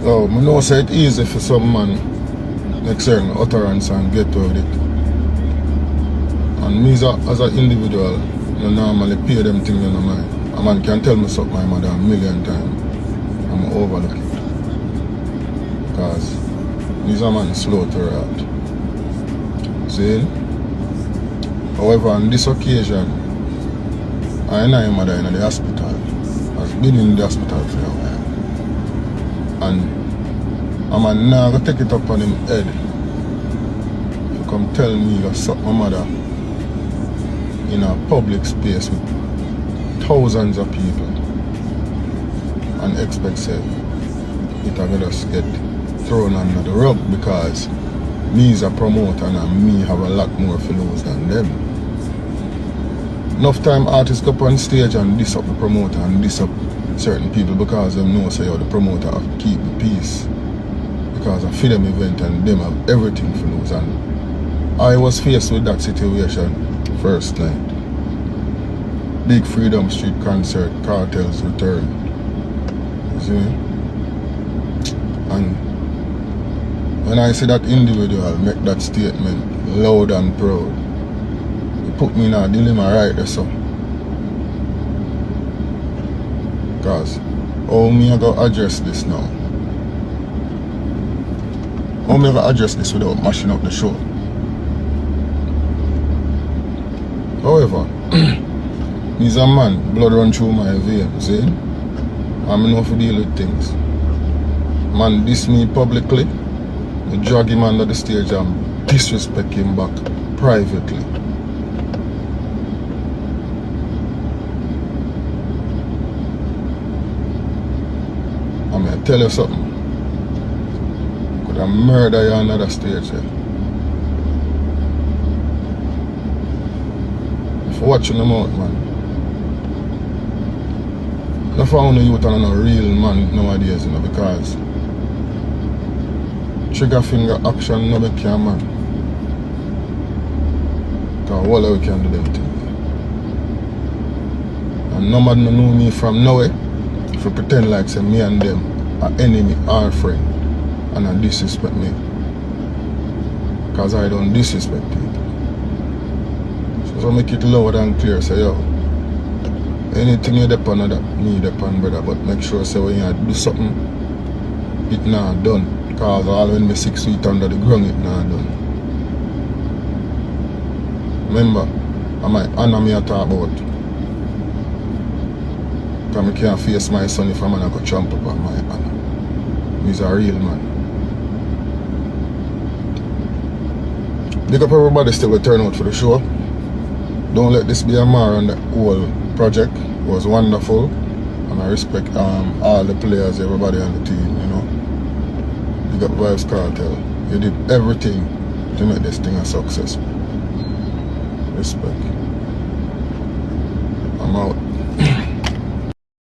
Oh, I know say it easy for some man make certain utterance and get away with it. And me as an individual, you normally pay them things in my mind. A man can tell me suck my mother a million times. I'm overlook it. Because he's a man slow to react. See? However, on this occasion, I know my mother in the hospital. I've been in the hospital for a while. And a man now go take it up on him head. You come tell me you suck my mother in a public space with thousands of people and expect say it will just get thrown under the rug because me is a promoter and me have a lot more fellows than them. Enough time artists go up on stage and diss up the promoter and diss up certain people because they know say the promoter have to keep the peace because I feel them event and them have everything for lose. And I was faced with that situation first night. Big Freedom Street concert, Cartel's return. You see me? And when I see that individual make that statement loud and proud, it put me in a dilemma right there, so. Because how me I go address this now? How me I go address this without mashing up the show? However, he's a man, blood run through my veins, see? I'm enough to deal with things. Man diss me publicly, I drag him under the stage and disrespect him back privately. I'm gonna tell you something. Could I murder you on another stage here? If you're watching them out, man. I found the youth and a real man nowadays, you know, because trigger finger action no make you a man. Because all we can do them things. And no man know me from nowhere if you pretend like say me and them are enemy or friend and I disrespect me. Because I don't disrespect people. So make it loud and clear, say yo. Anything you depend on that, me depend brother, but make sure say when you do something, it not done. Because all when me 6 feet under the ground, it not done. Remember, I might honor me I talk about. Because I can't face my son if a man go trample up on my honor. He's a real man. Big up everybody still will turn out for the show. Don't let this be a mar on the whole project. It was wonderful. And I respect all the players, everybody on the team, you know. Big up Vibes Cartel. You did everything to make this thing a success. Respect. I'm out.